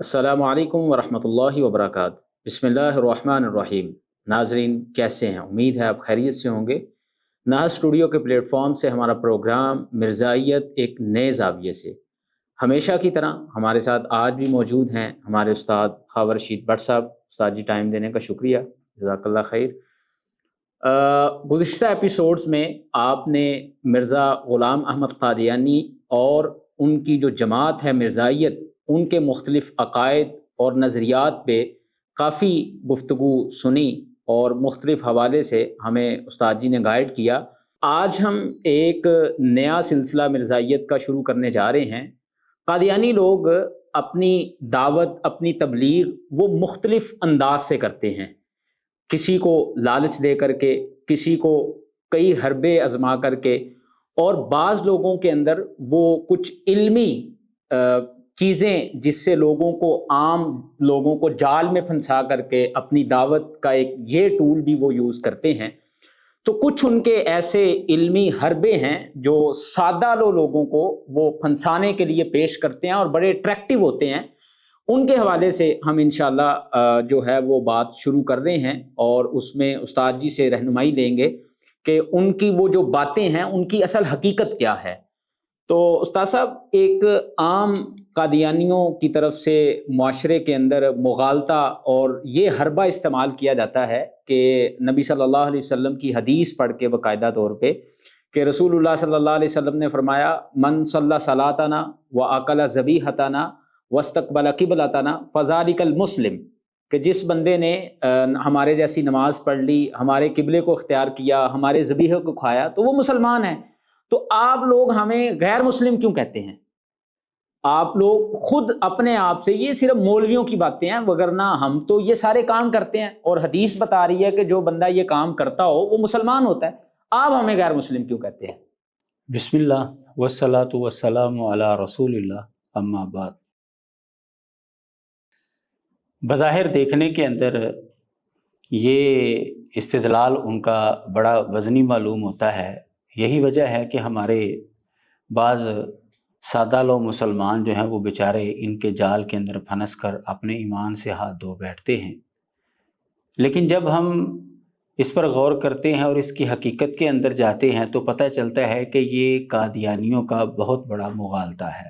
السلام علیکم ورحمۃ اللہ وبرکاتہ۔ بسم اللہ الرحمن الرحیم۔ ناظرین کیسے ہیں؟ امید ہے آپ خیریت سے ہوں گے۔ نہا اسٹوڈیو کے پلیٹ فارم سے ہمارا پروگرام مرزائیت ایک نئے زاویے سے، ہمیشہ کی طرح ہمارے ساتھ آج بھی موجود ہیں ہمارے استاد خاور رشید بٹ صاحب۔ استاد جی ٹائم دینے کا شکریہ، جزاک اللہ خیر۔ گزشتہ ایپیسوڈز میں آپ نے مرزا غلام احمد قادیانی اور ان کی جو جماعت ہے مرزائیت، ان کے مختلف عقائد اور نظریات پہ کافی گفتگو سنی اور مختلف حوالے سے ہمیں استاد جی نے گائیڈ کیا۔ آج ہم ایک نیا سلسلہ مرزائیت کا شروع کرنے جا رہے ہیں۔ قادیانی لوگ اپنی دعوت، اپنی تبلیغ وہ مختلف انداز سے کرتے ہیں، کسی کو لالچ دے کر کے، کسی کو کئی حربے آزما کر کے، اور بعض لوگوں کے اندر وہ کچھ علمی چیزیں جس سے لوگوں کو، عام لوگوں کو جال میں پھنسا کر کے اپنی دعوت کا ایک یہ ٹول بھی وہ یوز کرتے ہیں۔ تو کچھ ان کے ایسے علمی حربے ہیں جو سادہ لوگوں کو وہ پھنسانے کے لیے پیش کرتے ہیں اور بڑے اٹریکٹیو ہوتے ہیں۔ ان کے حوالے سے ہم انشاءاللہ جو ہے وہ بات شروع کر رہے ہیں، اور اس میں استاد جی سے رہنمائی لیں گے کہ ان کی وہ جو باتیں ہیں ان کی اصل حقیقت کیا ہے۔ تو استاد صاحب، ایک عام قادیانیوں کی طرف سے معاشرے کے اندر مغالطہ اور یہ حربہ استعمال کیا جاتا ہے کہ نبی صلی اللہ علیہ وسلم کی حدیث پڑھ کے باقاعدہ طور پہ کہ رسول اللہ صلی اللہ علیہ وسلم نے فرمایا من صلی صلاتنا واکل ذبیحتنا واستقبل قبلتنا فذلک المسلم، کہ جس بندے نے ہمارے جیسی نماز پڑھ لی، ہمارے قبلے کو اختیار کیا، ہمارے ذبیحہ کو کھایا، تو وہ مسلمان ہے۔ تو آپ لوگ ہمیں غیر مسلم کیوں کہتے ہیں؟ آپ لوگ خود اپنے آپ سے، یہ صرف مولویوں کی باتیں ہیں، وگرنہ ہم تو یہ سارے کام کرتے ہیں، اور حدیث بتا رہی ہے کہ جو بندہ یہ کام کرتا ہو وہ مسلمان ہوتا ہے، آپ ہمیں غیر مسلم کیوں کہتے ہیں؟ بسم اللہ والصلاۃ والسلام علی رسول اللہ، اما بعد۔ بظاہر دیکھنے کے اندر یہ استدلال ان کا بڑا وزنی معلوم ہوتا ہے۔ یہی وجہ ہے کہ ہمارے بعض سادہ لو مسلمان جو ہیں وہ بیچارے ان کے جال کے اندر پھنس کر اپنے ایمان سے ہاتھ دھو بیٹھتے ہیں۔ لیکن جب ہم اس پر غور کرتے ہیں اور اس کی حقیقت کے اندر جاتے ہیں تو پتہ چلتا ہے کہ یہ قادیانیوں کا بہت بڑا مغالطہ ہے۔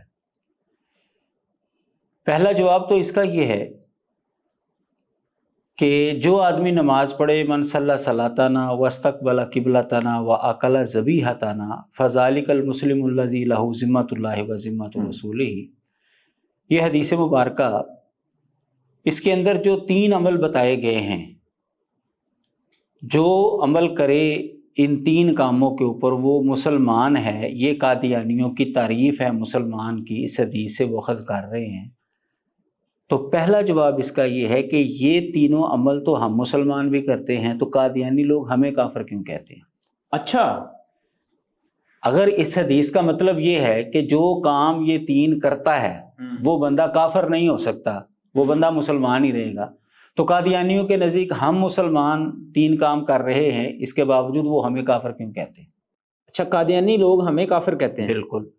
پہلا جواب تو اس کا یہ ہے کہ جو آدمی نماز پڑھے من صلی صلاتنا واستقبل قبلتنا واکل ذبیحتنا فذلک المسلم الذی لہ ذمۃ اللہ و ذمۃ رسولہ، یہ حدیث مبارکہ، اس کے اندر جو 3 عمل بتائے گئے ہیں، جو عمل کرے ان 3 کاموں کے اوپر وہ مسلمان ہے۔ یہ قادیانیوں کی تعریف ہے مسلمان کی، اس حدیث سے وہ اخذ کر رہے ہیں۔ تو پہلا جواب اس کا یہ ہے کہ یہ تینوں عمل تو ہم مسلمان بھی کرتے ہیں، تو قادیانی لوگ ہمیں کافر کیوں کہتے ہیں؟ اچھا، اگر اس حدیث کا مطلب یہ ہے کہ جو کام یہ 3 کرتا ہے وہ بندہ کافر نہیں ہو سکتا، وہ بندہ مسلمان ہی رہے گا، تو قادیانیوں کے نزدیک ہم مسلمان 3 کام کر رہے ہیں، اس کے باوجود وہ ہمیں کافر کیوں کہتے ہیں؟ اچھا، قادیانی لوگ ہمیں کافر کہتے ہیں؟ بالکل۔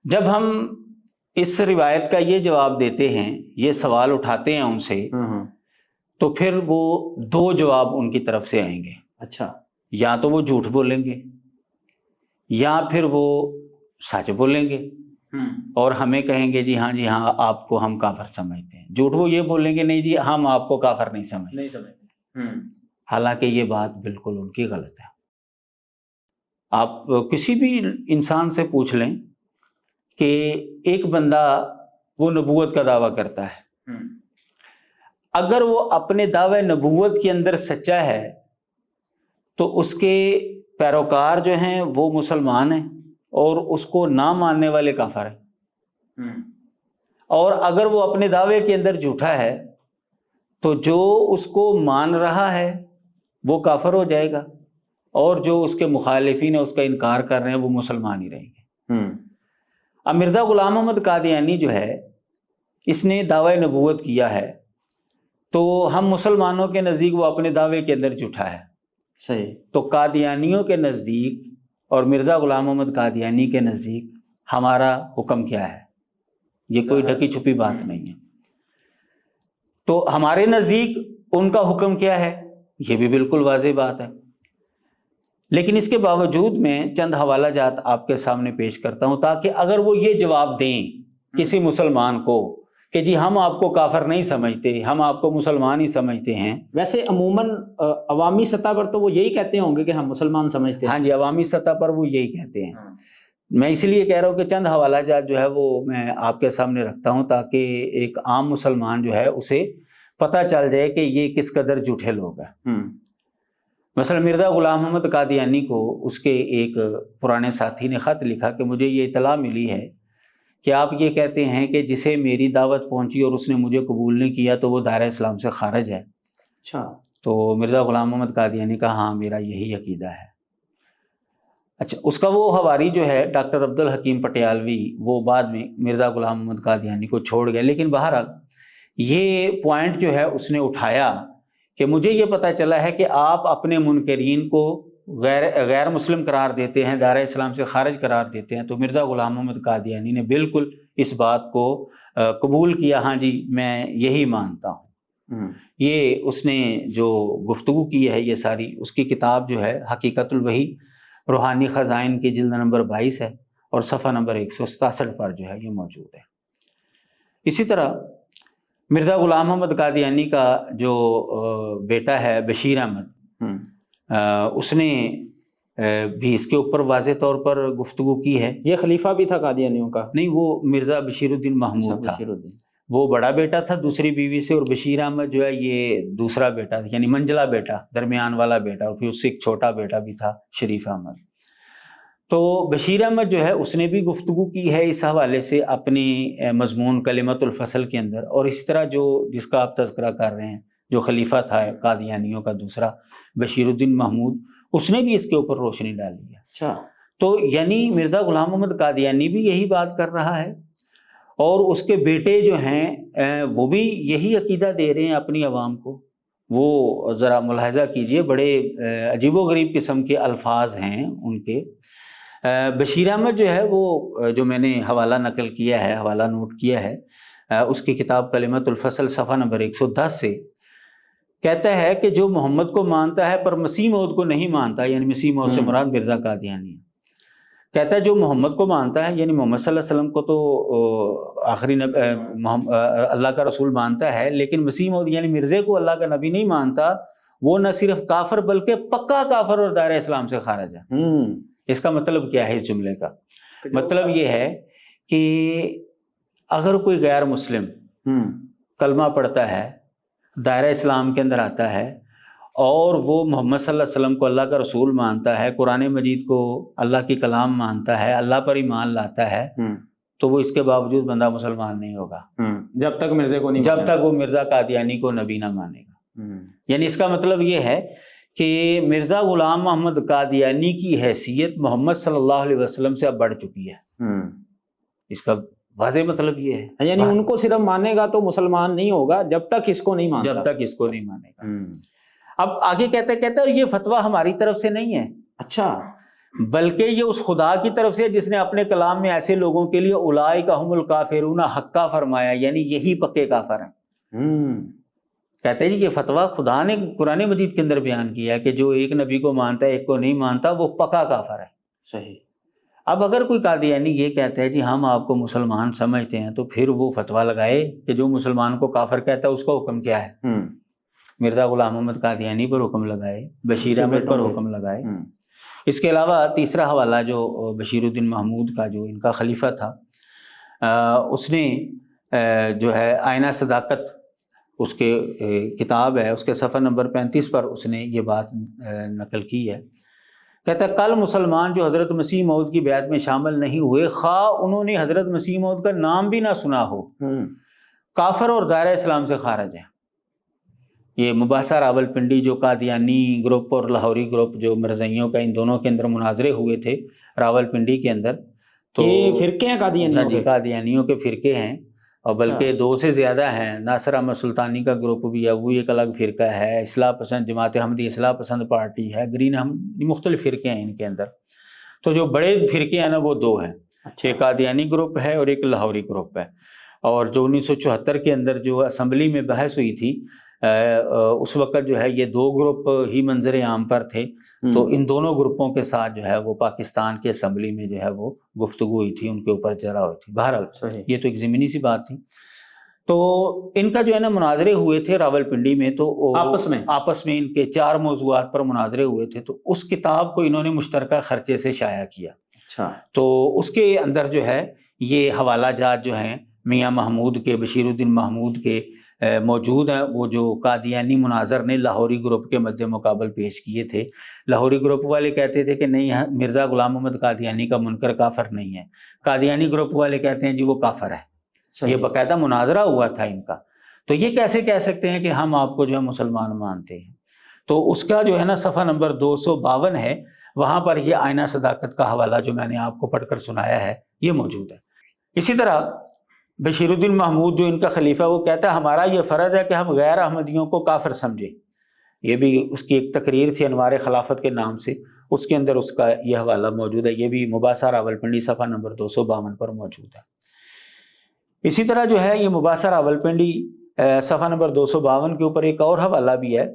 جب ہم اس روایت کا یہ جواب دیتے ہیں، یہ سوال اٹھاتے ہیں ان سے، تو پھر وہ 2 جواب ان کی طرف سے آئیں گے۔ اچھا، یا تو وہ جھوٹ بولیں گے یا پھر وہ سچ بولیں گے، اور ہمیں کہیں گے جی ہاں آپ کو ہم کافر سمجھتے ہیں۔ جھوٹ وہ یہ بولیں گے نہیں جی ہم آپ کو کافر نہیں سمجھتے، حالانکہ یہ بات بالکل ان کی غلط ہے۔ آپ کسی بھی انسان سے پوچھ لیں کہ ایک بندہ وہ نبوت کا دعویٰ کرتا ہے، اگر وہ اپنے دعوے نبوت کے اندر سچا ہے تو اس کے پیروکار جو ہیں وہ مسلمان ہیں اور اس کو نہ ماننے والے کافر ہیں، اور اگر وہ اپنے دعوے کے اندر جھوٹا ہے تو جو اس کو مان رہا ہے وہ کافر ہو جائے گا، اور جو اس کے مخالفین ہیں اس کا انکار کر رہے ہیں وہ مسلمان ہی رہیں گے۔ اب مرزا غلام احمد قادیانی جو ہے اس نے دعوی نبوت کیا ہے، تو ہم مسلمانوں کے نزدیک وہ اپنے دعوے کے اندر جھوٹا ہے، صحیح۔ تو قادیانیوں کے نزدیک اور مرزا غلام احمد قادیانی کے نزدیک ہمارا حکم کیا ہے؟ یہ کوئی ڈھکی چھپی بات نہیں ہے۔ تو ہمارے نزدیک ان کا حکم کیا ہے یہ بھی بالکل واضح بات ہے، لیکن اس کے باوجود میں چند حوالہ جات آپ کے سامنے پیش کرتا ہوں تاکہ اگر وہ یہ جواب دیں کسی مسلمان کو کہ جی ہم آپ کو کافر نہیں سمجھتے، ہم آپ کو مسلمان ہی سمجھتے ہیں۔ ویسے عموماً عوامی سطح پر تو وہ یہی کہتے ہوں گے کہ ہم مسلمان سمجھتے ہیں۔ ہاں جی، عوامی سطح پر وہ یہی کہتے ہیں۔ میں اسی لیے کہہ رہا ہوں کہ چند حوالہ جات جو ہے وہ میں آپ کے سامنے رکھتا ہوں تاکہ ایک عام مسلمان جو ہے اسے پتہ چل جائے کہ یہ کس قدر جھوٹے لوگ ہیں۔ مثلا مرزا غلام محمد قادیانی کو اس کے ایک پرانے ساتھی نے خط لکھا کہ مجھے یہ اطلاع ملی ہے کہ آپ یہ کہتے ہیں کہ جسے میری دعوت پہنچی اور اس نے مجھے قبول نہیں کیا تو وہ دائرہ اسلام سے خارج ہے۔ اچھا، تو مرزا غلام محمد قادیانی کا ہاں میرا یہی عقیدہ ہے۔ اچھا، اس کا وہ حواری جو ہے ڈاکٹر عبدالحکیم پٹیالوی وہ بعد میں مرزا غلام محمد قادیانی کو چھوڑ گیا، لیکن بہرحال یہ پوائنٹ جو ہے اس نے اٹھایا کہ مجھے یہ پتہ چلا ہے کہ آپ اپنے منکرین کو غیر مسلم قرار دیتے ہیں، دائرہ اسلام سے خارج قرار دیتے ہیں۔ تو مرزا غلام محمد قادیانی نے بالکل اس بات کو قبول کیا، ہاں جی میں یہی مانتا ہوں۔ یہ اس نے جو گفتگو کی ہے یہ ساری، اس کی کتاب جو ہے حقیقت الوحی روحانی خزائن کی جلد نمبر 22 ہے اور صفحہ نمبر 167 پر جو ہے یہ موجود ہے۔ اسی طرح مرزا غلام محمد قادیانی کا جو بیٹا ہے بشیر احمد، اس نے بھی اس کے اوپر واضح طور پر گفتگو کی ہے۔ یہ خلیفہ بھی تھا قادیانیوں کا؟ نہیں، وہ مرزا بشیر الدین محمود تھا، وہ بڑا بیٹا تھا دوسری بیوی سے، اور بشیر احمد جو ہے یہ دوسرا بیٹا تھا، یعنی منجلا بیٹا، درمیان والا بیٹا، اور پھر اس سے ایک چھوٹا بیٹا بھی تھا شریف احمد۔ تو بشیر احمد جو ہے اس نے بھی گفتگو کی ہے اس حوالے سے اپنی مضمون کلمۃ الفصل کے اندر، اور اسی طرح جو جس کا آپ تذکرہ کر رہے ہیں جو خلیفہ تھا قادیانیوں کا دوسرا بشیر الدین محمود، اس نے بھی اس کے اوپر روشنی ڈالی ہے۔ اچھا، تو یعنی مرزا غلام محمد قادیانی بھی یہی بات کر رہا ہے، اور اس کے بیٹے جو ہیں وہ بھی یہی عقیدہ دے رہے ہیں اپنی عوام کو۔ وہ ذرا ملاحظہ کیجئے، بڑے عجیب و غریب قسم کے الفاظ ہیں ان کے۔ بشیر احمد جو ہے وہ جو میں نے حوالہ نقل کیا ہے، حوالہ نوٹ کیا ہے، اس کی کتاب کلمۃ الفصل صفحہ نمبر 110 سے کہتا ہے کہ جو محمد کو مانتا ہے پر مسیح موعود کو نہیں مانتا، یعنی مسیح موعود سے مراد مرزا قادیانی ہے، کہتا ہے جو محمد کو مانتا ہے یعنی محمد صلی اللہ علیہ وسلم کو تو آخری اللہ کا رسول مانتا ہے، لیکن مسیح موعود یعنی مرزے کو اللہ کا نبی نہیں مانتا، وہ نہ صرف کافر بلکہ پکا کافر اور دائرہ اسلام سے خارج ہے۔ اس کا مطلب کیا ہے؟ اس جملے کا مطلب یہ ہے کہ اگر کوئی غیر مسلم کلمہ پڑھتا ہے، دائرہ اسلام کے اندر آتا ہے، اور وہ محمد صلی اللہ علیہ وسلم کو اللہ کا رسول مانتا ہے، قرآن مجید کو اللہ کی کلام مانتا ہے، اللہ پر ایمان لاتا ہے، تو وہ اس کے باوجود بندہ مسلمان نہیں ہوگا جب تک مرزے کو نہیں، جب تک وہ مرزا قادیانی کو نبی نہ مانے گا۔ یعنی اس کا مطلب یہ ہے کہ مرزا غلام محمد قادیانی کی حیثیت محمد صلی اللہ علیہ وسلم سے اب بڑھ چکی ہے۔ اس کا واضح مطلب یہ ہے، یعنی ان کو صرف مانے گا تو مسلمان نہیں ہوگا جب تک اس کو نہیں مانتا، جب تک اس کو نہیں مانے گا۔ اب آگے کہتے اور یہ فتویٰ ہماری طرف سے نہیں ہے، اچھا، بلکہ یہ اس خدا کی طرف سے جس نے اپنے کلام میں ایسے لوگوں کے لیے اولئک هم الکافرون حقا فرمایا، یعنی یہی پکے کافر ہیں۔ کہتے ہیں جی یہ فتویٰ خدا نے قرآن مجید کے اندر بیان کیا ہے کہ جو ایک نبی کو مانتا ہے ایک کو نہیں مانتا وہ پکا کافر ہے۔ صحیح۔ اب اگر کوئی قادیانی یہ کہتا ہے جی ہم آپ کو مسلمان سمجھتے ہیں، تو پھر وہ فتویٰ لگائے کہ جو مسلمان کو کافر کہتا ہے اس کا حکم کیا ہے۔ مرزا غلام محمد قادیانی پر حکم لگائے، بشیر احمد پر حکم لگائے۔ اس کے علاوہ تیسرا حوالہ جو بشیر الدین محمود کا جو ان کا خلیفہ تھا، اس نے جو ہے آئینہ صداقت اس کے کتاب ہے، اس کے صفحہ نمبر 35 پر اس نے یہ بات نقل کی ہے۔ کہتا ہے کل مسلمان جو حضرت مسیح موعود کی بیعت میں شامل نہیں ہوئے، خواہ انہوں نے حضرت مسیح موعود کا نام بھی نہ سنا ہو، کافر اور دائرہ اسلام سے خارج ہیں۔ یہ مباحثہ راولپنڈی جو قادیانی گروپ اور لاہوری گروپ جو مرزائیوں کا ان دونوں کے اندر مناظرے ہوئے تھے راولپنڈی کے اندر، تو فرقے ہیں قادیانیوں کے؟ قادیانیوں کے فرقے ہیں، اور بلکہ 2 سے زیادہ ہیں۔ ناصر احمد سلطانی کا گروپ بھی ہے، وہ ایک الگ فرقہ ہے۔ اصلاح پسند جماعت احمدی اصلاح پسند پارٹی ہے، گرین احمد، مختلف فرقے ہیں ان کے اندر۔ تو جو بڑے فرقے ہیں نا وہ 2 ہیں، ایک قادیانی گروپ ہے اور ایک لاہوری گروپ ہے۔ اور جو 1974 کے اندر جو اسمبلی میں بحث ہوئی تھی اس وقت جو ہے یہ 2 گروپ ہی منظر عام پر تھے، تو ان دونوں گروپوں کے ساتھ جو ہے وہ پاکستان کی اسمبلی میں جو ہے وہ گفتگو ہوئی تھی، ان کے اوپر جرا ہوئی تھی۔ بہرحال یہ تو ایک ضمنی سی بات تھی۔ تو ان کا جو ہے نا مناظرے ہوئے تھے راولپنڈی میں، تو آپس میں ان کے 4 موضوعات پر مناظرے ہوئے تھے، تو اس کتاب کو انہوں نے مشترکہ خرچے سے شائع کیا۔ اچھا، تو اس کے اندر جو ہے یہ حوالہ جات جو ہیں میاں محمود کے، بشیر الدین محمود کے موجود ہیں، وہ جو قادیانی مناظر نے لاہوری گروپ کے مد مقابل پیش کیے تھے۔ لاہوری گروپ والے کہتے تھے کہ نہیں، مرزا غلام محمد قادیانی کا منکر کافر نہیں ہے، قادیانی گروپ والے کہتے ہیں جی وہ کافر ہے۔ یہ باقاعدہ مناظرہ ہوا تھا ان کا، تو یہ کیسے کہہ سکتے ہیں کہ ہم آپ کو جو ہے مسلمان مانتے ہیں؟ تو اس کا جو ہے نا صفحہ نمبر 252 ہے، وہاں پر یہ آئینہ صداقت کا حوالہ جو میں نے آپ کو پڑھ کر سنایا ہے یہ موجود ہے۔ اسی طرح بشیر الدین محمود جو ان کا خلیفہ، وہ کہتا ہے ہمارا یہ فرض ہے کہ ہم غیر احمدیوں کو کافر سمجھیں۔ یہ بھی اس کی ایک تقریر تھی انوار خلافت کے نام سے، اس کے اندر اس کا یہ حوالہ موجود ہے، یہ بھی مباحثہ راولپنڈی صفحہ نمبر 252 پر موجود ہے۔ اسی طرح جو ہے یہ مباحثہ راولپنڈی صفحہ نمبر 252 کے اوپر ایک اور حوالہ بھی ہے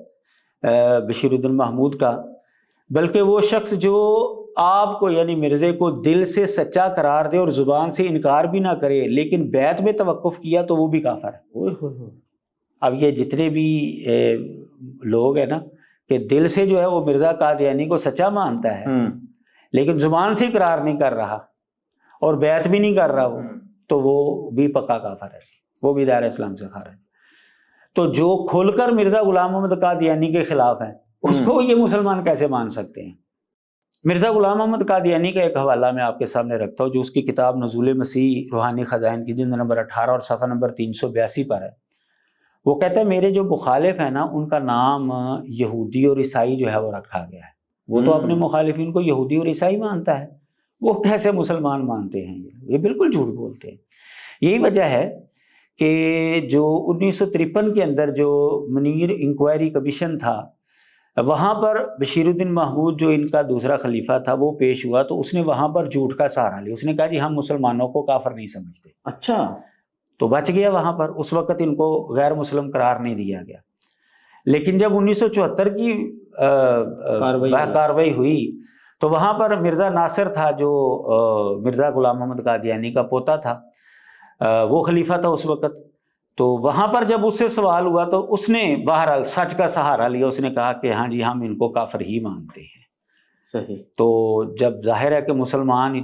بشیر الدین محمود کا، بلکہ وہ شخص جو آپ کو یعنی مرزے کو دل سے سچا قرار دے اور زبان سے انکار بھی نہ کرے لیکن بیعت میں توقف کیا تو وہ بھی کافر ہے۔ اب یہ جتنے بھی لوگ ہیں نا کہ دل سے جو ہے وہ مرزا قادیانی کو سچا مانتا ہے لیکن زبان سے اقرار نہیں کر رہا اور بیعت بھی نہیں کر رہا وہ، تو وہ بھی پکا کافر ہے، وہ بھی دائرہ اسلام سے خارج۔ تو جو کھل کر مرزا غلام محمد قادیانی کے خلاف ہیں اس کو یہ مسلمان کیسے مان سکتے ہیں؟ مرزا غلام محمد قادیانی کا ایک حوالہ میں آپ کے سامنے رکھتا ہوں، جو اس کی کتاب نزول مسیح روحانی خزائن کی جلد نمبر 18 اور صفحہ نمبر 382 پر ہے۔ وہ کہتا ہے میرے جو مخالف ہیں نا ان کا نام یہودی اور عیسائی جو ہے وہ رکھا گیا ہے، وہ تو اپنے مخالفین کو یہودی اور عیسائی مانتا ہے، وہ کیسے مسلمان مانتے ہیں؟ یہ بالکل جھوٹ بولتے ہیں۔ یہی وجہ ہے کہ جو 1953 کے اندر جو منیر انکوائری کمیشن تھا، وہاں پر بشیر الدین محمود جو ان کا دوسرا خلیفہ تھا وہ پیش ہوا، تو اس نے وہاں پر جھوٹ کا سہارا لیا، اس نے کہا جی ہم مسلمانوں کو کافر نہیں سمجھتے۔ اچھا، تو بچ گیا وہاں پر، اس وقت ان کو غیر مسلم قرار نہیں دیا گیا۔ لیکن جب 1974 کی کاروائی ہوئی تو وہاں پر مرزا ناصر تھا جو مرزا غلام محمد قادیانی کا پوتا تھا، وہ خلیفہ تھا اس وقت، تو وہاں پر جب اس سے سوال ہوا تو اس نے بہرحال سچ کا سہارا لیا، اس نے کہا کہ ہاں جی ہم ان کو کافر ہی مانتے ہیں۔ صحیح۔ تو جب ظاہر ہے کہ مسلمان،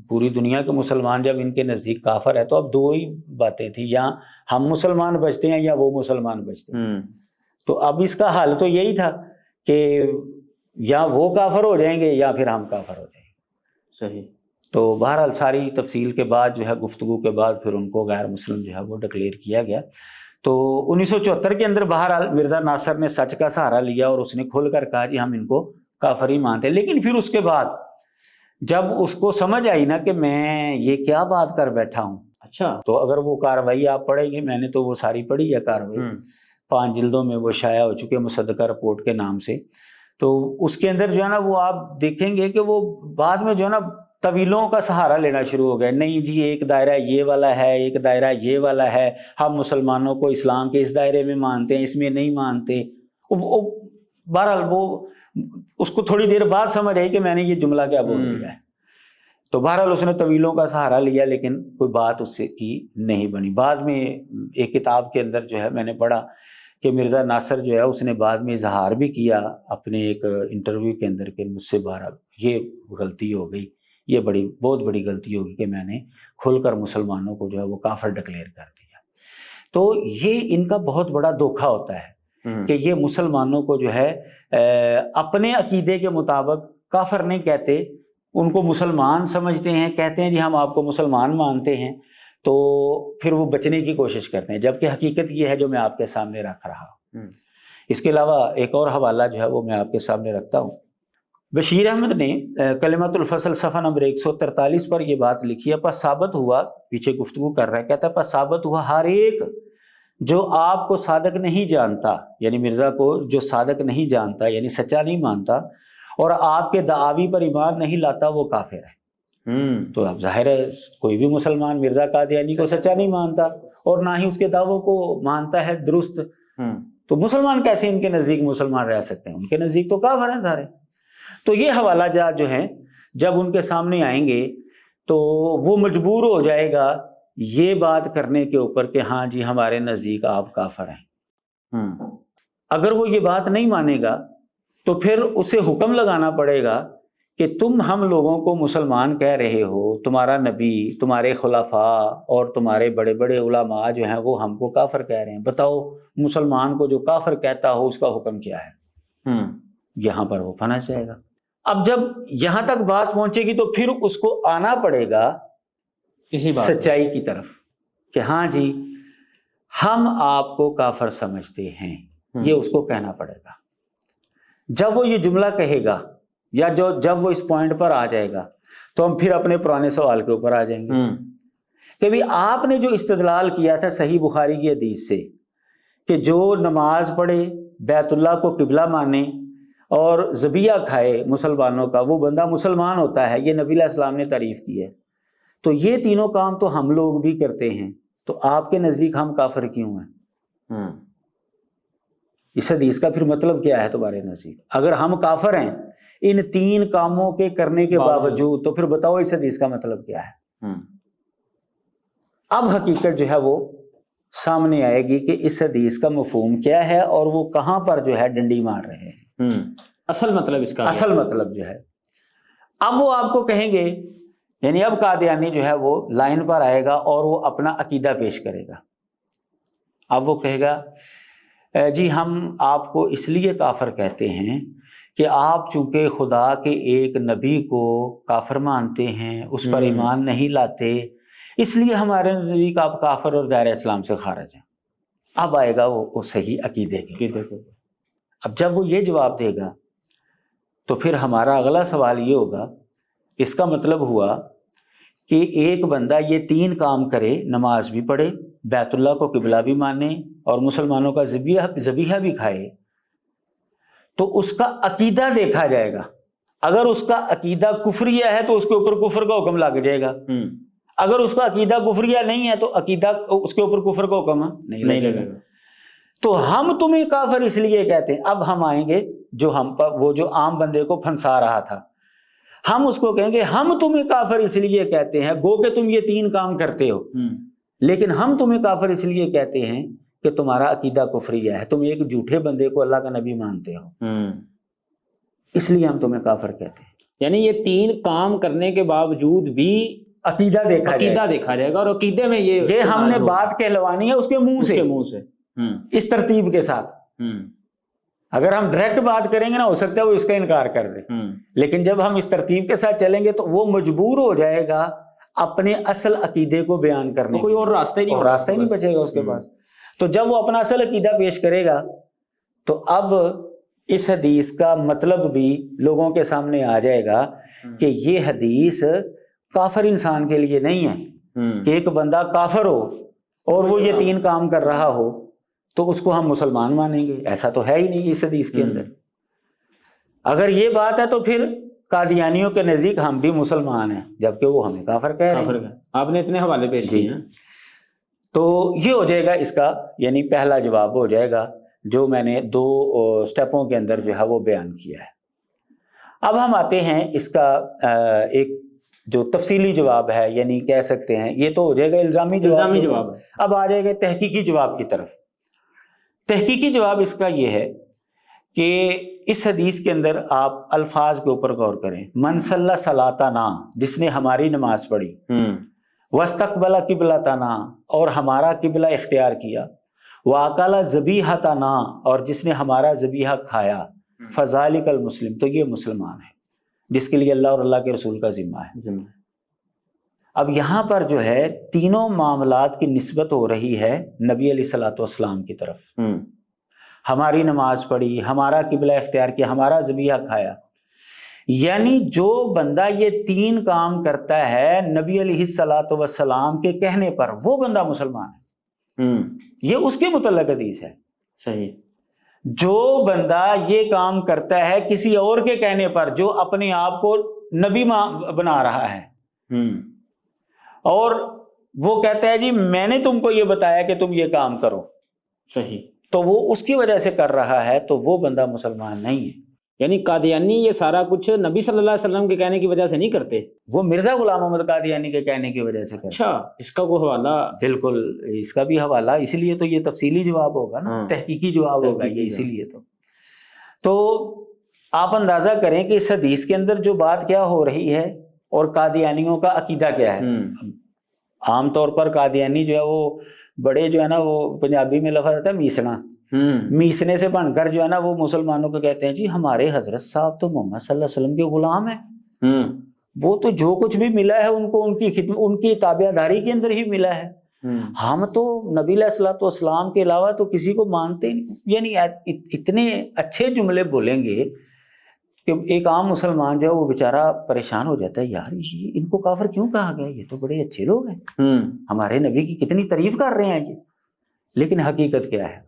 پوری دنیا کے مسلمان جب ان کے نزدیک کافر ہے تو اب 2 ہی باتیں تھیں، یا ہم مسلمان بچتے ہیں یا وہ مسلمان بچتے ہیں۔ تو اب اس کا حل تو یہی تھا کہ یا وہ کافر ہو جائیں گے یا پھر ہم کافر ہو جائیں گے۔ صحیح۔ تو بہرحال ساری تفصیل کے بعد جو ہے گفتگو کے بعد پھر ان کو غیر مسلم جو ہے وہ ڈکلیئر کیا گیا۔ تو 1974 کے اندر بہرحال مرزا ناصر نے سچ کا سہارا لیا اور اس نے کھل کر کہا جی ہم ان کو کافر ہی مانتے ہیں۔ لیکن پھر اس کے بعد جب اس کو سمجھ آئی نا کہ میں یہ کیا بات کر بیٹھا ہوں، اچھا، تو اگر وہ کاروائی آپ پڑھیں گے، میں نے تو وہ ساری پڑھی ہے کاروائی، 5 جلدوں میں وہ شائع ہو چکے مصدقہ رپورٹ کے نام سے، تو اس کے اندر جو ہے نا وہ آپ دیکھیں گے کہ وہ بعد میں جو ہے نا طویلوں کا سہارا لینا شروع ہو گئے، نہیں جی ایک دائرہ یہ والا ہے، ایک دائرہ یہ والا ہے، ہم مسلمانوں کو اسلام کے اس دائرے میں مانتے ہیں، اس میں نہیں مانتے۔ بہرحال وہ اس کو تھوڑی دیر بعد سمجھ آئی کہ میں نے یہ جملہ کیا بول دیا ہے، تو بہرحال اس نے طویلوں کا سہارا لیا لیکن کوئی بات اس سے کی نہیں بنی۔ بعد میں ایک کتاب کے اندر جو ہے میں نے پڑھا کہ مرزا ناصر جو ہے اس نے بعد میں اظہار بھی کیا اپنے ایک انٹرویو کے اندر کہ مجھ سے بہرحال یہ غلطی ہو گئی، یہ بہت بڑی غلطی ہوگی کہ میں نے کھل کر مسلمانوں کو جو ہے وہ کافر ڈکلیئر کر دیا۔ تو یہ ان کا بہت بڑا دھوکہ ہوتا ہے کہ یہ مسلمانوں کو جو ہے اپنے عقیدے کے مطابق کافر نہیں کہتے، ان کو مسلمان سمجھتے ہیں، کہتے ہیں جی ہم آپ کو مسلمان مانتے ہیں، تو پھر وہ بچنے کی کوشش کرتے ہیں، جبکہ حقیقت یہ ہے جو میں آپ کے سامنے رکھ رہا ہوں۔ اس کے علاوہ ایک اور حوالہ جو ہے وہ میں آپ کے سامنے رکھتا ہوں۔ بشیر احمد نے کلمۃ الفصل صفحہ نمبر 143 پر یہ بات لکھی ہے، پس ثابت ہوا، پیچھے گفتگو کر رہا ہے، کہتا ہے پس ثابت ہوا ہر ایک جو آپ کو صادق نہیں جانتا، یعنی مرزا کو جو صادق نہیں جانتا یعنی سچا نہیں مانتا اور آپ کے دعاوی پر ایمان نہیں لاتا، وہ کافر ہے۔ تو اب ظاہر ہے کوئی بھی مسلمان مرزا قادیانی کو سچا نہیں مانتا اور نہ ہی اس کے دعووں کو مانتا ہے درست، تو مسلمان کیسے ان کے نزدیک مسلمان رہ سکتے ہیں؟ ان کے نزدیک تو کافر ہیں سارے۔ تو یہ حوالہ جات جو ہیں جب ان کے سامنے آئیں گے تو وہ مجبور ہو جائے گا یہ بات کرنے کے اوپر کہ ہاں جی ہمارے نزدیک آپ کافر ہیں۔ اگر وہ یہ بات نہیں مانے گا تو پھر اسے حکم لگانا پڑے گا کہ تم ہم لوگوں کو مسلمان کہہ رہے ہو، تمہارا نبی، تمہارے خلفاء اور تمہارے بڑے بڑے علماء جو ہیں وہ ہم کو کافر کہہ رہے ہیں، بتاؤ مسلمان کو جو کافر کہتا ہو اس کا حکم کیا ہے؟ یہاں پر وہ پھنس جائے گا۔ اب جب یہاں تک بات پہنچے گی تو پھر اس کو آنا پڑے گا اسی بات سچائی کی طرف کہ ہاں جی ہم آپ کو کافر سمجھتے ہیں، یہ اس کو کہنا پڑے گا۔ جب وہ یہ جملہ کہے گا یا جب وہ اس پوائنٹ پر آ جائے گا تو ہم پھر اپنے پرانے سوال کے اوپر آ جائیں گے کہ بھی آپ نے جو استدلال کیا تھا صحیح بخاری کی حدیث سے کہ جو نماز پڑھے، بیت اللہ کو قبلہ مانے اور ذبیحہ کھائے مسلمانوں کا، وہ بندہ مسلمان ہوتا ہے، یہ نبی علیہ السلام نے تعریف کی ہے، تو یہ تینوں کام تو ہم لوگ بھی کرتے ہیں، تو آپ کے نزدیک ہم کافر کیوں ہیں؟ اس حدیث کا پھر مطلب کیا ہے تمہارے نزدیک؟ اگر ہم کافر ہیں ان تین کاموں کے کرنے کے باوجود تو پھر بتاؤ اس حدیث کا مطلب کیا ہے؟ اب حقیقت جو ہے وہ سامنے آئے گی کہ اس حدیث کا مفہوم کیا ہے اور وہ کہاں پر جو ہے ڈنڈی مار رہے ہیں، اصل مطلب اس کا اصل مطلب جو ہے۔ اب وہ آپ کو کہیں گے، یعنی اب قادیانی جو ہے وہ لائن پر آئے گا اور وہ اپنا عقیدہ پیش کرے گا۔ اب وہ کہے گا جی ہم آپ کو اس لیے کافر کہتے ہیں کہ آپ چونکہ خدا کے ایک نبی کو کافر مانتے ہیں، اس پر ایمان نہیں لاتے، اس لیے ہمارے نزدیک آپ کافر اور دائرہ اسلام سے خارج ہیں۔ اب آئے گا وہ صحیح عقیدے کے۔ اب جب وہ یہ جواب دے گا تو پھر ہمارا اگلا سوال یہ ہوگا، اس کا مطلب ہوا کہ ایک بندہ یہ تین کام کرے، نماز بھی پڑھے، بیت اللہ کو قبلہ بھی مانے اور مسلمانوں کا ذبیحہ بھی کھائے، تو اس کا عقیدہ دیکھا جائے گا۔ اگر اس کا عقیدہ کفریہ ہے تو اس کے اوپر کفر کا حکم لگ جائے گا، اگر اس کا عقیدہ کفریہ نہیں ہے تو عقیدہ اس کے اوپر کفر کا حکم نہیں لگے گا۔ تو ہم تمہیں کافر اس لیے کہتے ہیں۔ اب ہم آئیں گے جو ہم پر وہ جو عام بندے کو پھنسا رہا تھا، ہم اس کو کہیں گے ہم تمہیں کافر اس لیے کہتے ہیں، گو کہ تم یہ تین کام کرتے ہو، لیکن ہم تمہیں کافر اس لیے کہتے ہیں کہ تمہارا عقیدہ کفریہ ہے، تم ایک جھوٹے بندے کو اللہ کا نبی مانتے ہو، اس لیے ہم تمہیں کافر کہتے ہیں۔ یعنی یہ تین کام کرنے کے باوجود بھی عقیدہ دیکھا جائے گا، اور عقیدے میں یہ ہم نے بات کہلوانی ہے اس کے منہ سے اس ترتیب کے ساتھ۔ اگر ہم ڈائریکٹ بات کریں گے نا، ہو سکتا ہے وہ اس کا انکار کر دے، لیکن جب ہم اس ترتیب کے ساتھ چلیں گے تو وہ مجبور ہو جائے گا اپنے اصل عقیدے کو بیان کرنے، کوئی اور راستہ ہی نہیں بچے گا اس کے پاس۔ تو جب وہ اپنا اصل عقیدہ پیش کرے گا تو اب اس حدیث کا مطلب بھی لوگوں کے سامنے آ جائے گا کہ یہ حدیث کافر انسان کے لیے نہیں ہے کہ ایک بندہ کافر ہو اور وہ یہ تین کام کر رہا ہو تو اس کو ہم مسلمان مانیں گے، ایسا تو ہے ہی نہیں اس حدیث کے اندر۔ اگر یہ بات ہے تو پھر قادیانیوں کے نزدیک ہم بھی مسلمان ہیں جبکہ وہ ہمیں کافر کہہ رہے ہیں۔ آپ نے اتنے حوالے پیش کیے ہیں، تو یہ ہو جائے گا اس کا یعنی پہلا جواب ہو جائے گا جو میں نے دو سٹیپوں کے اندر جو ہے وہ بیان کیا ہے۔ اب ہم آتے ہیں اس کا ایک جو تفصیلی جواب ہے، یعنی کہہ سکتے ہیں یہ تو ہو جائے گا الزامی جواب۔ اب آ جائے گا تحقیقی جواب کی طرف۔ تحقیقی جواب اس کا یہ ہے کہ اس حدیث کے اندر آپ الفاظ کے اوپر غور کریں۔ من صلی صلاتنا، جس نے ہماری نماز پڑھی، واستقبل قبلتنا، اور ہمارا قبلہ اختیار کیا، واکل ذبیحتنا، اور جس نے ہمارا ذبیحہ کھایا، فذالک المسلم، تو یہ مسلمان ہے جس کے لیے اللہ اور اللہ کے رسول کا ذمہ ہے۔ اب یہاں پر جو ہے تینوں معاملات کی نسبت ہو رہی ہے نبی علیہ الصلوۃ والسلام کی طرف۔ ہماری نماز پڑھی، ہمارا قبلہ اختیار کیا، ہمارا ذبیحہ کھایا، یعنی جو بندہ یہ تین کام کرتا ہے نبی علیہ الصلوۃ والسلام کے کہنے پر، وہ بندہ مسلمان ہے۔ یہ اس کے متعلق حدیث ہے۔ صحیح۔ جو بندہ یہ کام کرتا ہے کسی اور کے کہنے پر، جو اپنے آپ کو نبی بنا رہا ہے، اور وہ کہتا ہے جی میں نے تم کو یہ بتایا کہ تم یہ کام کرو، صحیح، تو وہ اس کی وجہ سے کر رہا ہے، تو وہ بندہ مسلمان نہیں ہے۔ یعنی قادیانی یہ سارا کچھ نبی صلی اللہ علیہ وسلم کے کہنے کی وجہ سے نہیں کرتے، وہ مرزا غلام احمد قادیانی کے کہنے کی وجہ سے کرتے۔ اچھا، اس کا کوئی حوالہ؟ بالکل، اس کا بھی حوالہ، اسی لیے تو یہ تفصیلی جواب ہوگا نا، تحقیقی جواب ہوگا یہ، اسی لیے تو آپ اندازہ کریں کہ اس حدیث کے اندر جو بات کیا ہو رہی ہے اور قادیانیوں کا عقیدہ کیا ہے۔ عام طور پر قادیانی جو ہے وہ بڑے جو ہے نا، وہ پنجابی میں لفظ آتا ہے میسنا، میسنے سے بن کر جو ہے نا وہ مسلمانوں کو کہتے ہیں جی ہمارے حضرت صاحب تو محمد صلی اللہ علیہ وسلم کے غلام ہیں، وہ تو جو کچھ بھی ملا ہے ان کو ان کی خدمت، ان کی تابع داری کے اندر ہی ملا ہے، ہم تو نبی علیہ الصلوۃ والسلام کے علاوہ تو کسی کو مانتے نہیں۔ یعنی اتنے اچھے جملے بولیں گے کہ ایک عام مسلمان جو ہے وہ بیچارہ پریشان ہو جاتا ہے، یار یہ ان کو کافر کیوں کہا گیا، یہ تو بڑے اچھے لوگ ہیں، ہمارے نبی کی کتنی تعریف کر رہے ہیں یہ۔ لیکن حقیقت کیا ہے؟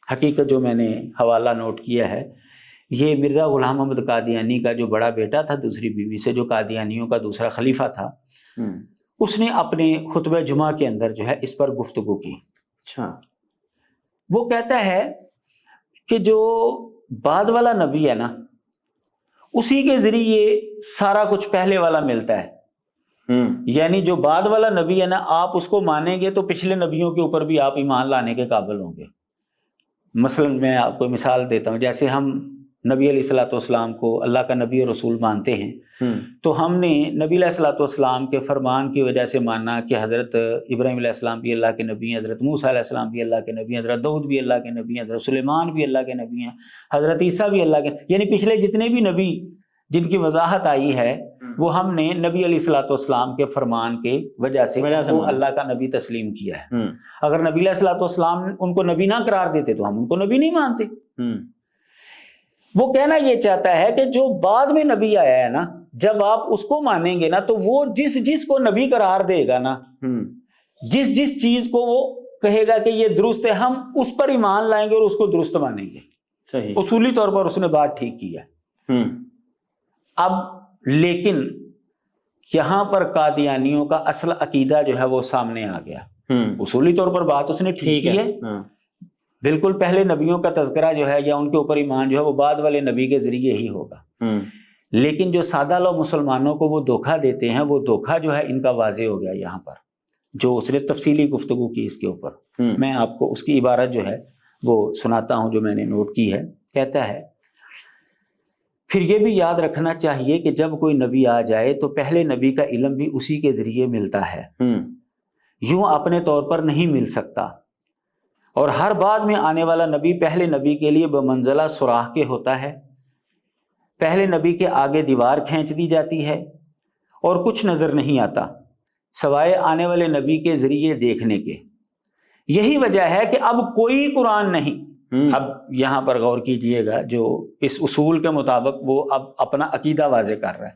حقیقت جو میں نے حوالہ نوٹ کیا ہے، یہ مرزا غلام احمد قادیانی کا جو بڑا بیٹا تھا دوسری بیوی سے، جو قادیانیوں کا دوسرا خلیفہ تھا، اس نے اپنے خطبہ جمعہ کے اندر جو ہے اس پر گفتگو کی۔ اچھا، وہ کہتا ہے کہ جو بعد والا نبی ہے نا، اسی کے ذریعے سارا کچھ پہلے والا ملتا ہے۔ یعنی جو بعد والا نبی ہے نا، آپ اس کو مانیں گے تو پچھلے نبیوں کے اوپر بھی آپ ایمان لانے کے قابل ہوں گے۔ مثلا میں آپ کو مثال دیتا ہوں، جیسے ہم نبی علیہ الصلوۃ والسلام کو اللہ کا نبی اور رسول مانتے ہیں، تو ہم نے نبی علیہ الصلوۃ والسلام کے فرمان کی وجہ سے ماننا کہ حضرت ابراہیم علیہ السلام بھی اللہ کے نبی ہیں، حضرت موسیٰ علیہ السلام بھی اللہ کے نبی ہیں، حضرت داؤد بھی اللہ کے نبی ہیں، حضرت سلیمان بھی اللہ کے نبی ہیں، حضرت عیسیٰ بھی اللہ کے، یعنی پچھلے جتنے بھی نبی جن کی وضاحت آئی ہے وہ ہم نے نبی علیہ الصلوۃ والسلام کے فرمان کے وجہ سے وہ اللہ کا نبی تسلیم کیا ہے۔ اگر نبی علیہ الصلوۃ والسلام ان کو نبی نہ قرار دیتے تو ہم ان کو نبی نہیں مانتے۔ وہ کہنا یہ چاہتا ہے کہ جو بعد میں نبی آیا ہے نا، جب آپ اس کو مانیں گے نا تو وہ جس کو نبی قرار دے گا نا، جس چیز کو وہ کہے گا کہ یہ درست ہے، ہم اس پر ایمان لائیں گے اور اس کو درست مانیں گے۔ صحیح، اصولی طور پر اس نے بات ٹھیک کی ہے۔ اب لیکن یہاں پر قادیانیوں کا اصل عقیدہ جو ہے وہ سامنے آ گیا۔ اصولی طور پر بات اس نے ٹھیک کی ہے، بالکل پہلے نبیوں کا تذکرہ جو ہے یا ان کے اوپر ایمان جو ہے وہ بعد والے نبی کے ذریعے ہی ہوگا۔ لیکن جو سادہ لوگ مسلمانوں کو وہ دھوکہ دیتے ہیں، وہ دھوکہ جو ہے ان کا واضح ہو گیا یہاں پر، جو اس نے تفصیلی گفتگو کی اس کے اوپر۔ میں آپ کو اس کی عبارت جو ہے وہ سناتا ہوں جو میں نے نوٹ کی ہے۔ کہتا ہے، پھر یہ بھی یاد رکھنا چاہیے کہ جب کوئی نبی آ جائے تو پہلے نبی کا علم بھی اسی کے ذریعے ملتا ہے، یوں اپنے طور پر نہیں مل سکتا، اور ہر بعد میں آنے والا نبی پہلے نبی کے لیے بمنزلہ سوراخ کے ہوتا ہے۔ پہلے نبی کے آگے دیوار کھینچ دی جاتی ہے اور کچھ نظر نہیں آتا سوائے آنے والے نبی کے ذریعے دیکھنے کے۔ یہی وجہ ہے کہ اب کوئی قرآن نہیں۔ اب یہاں پر غور کیجئے گا، جو اس اصول کے مطابق وہ اب اپنا عقیدہ واضح کر رہا ہے،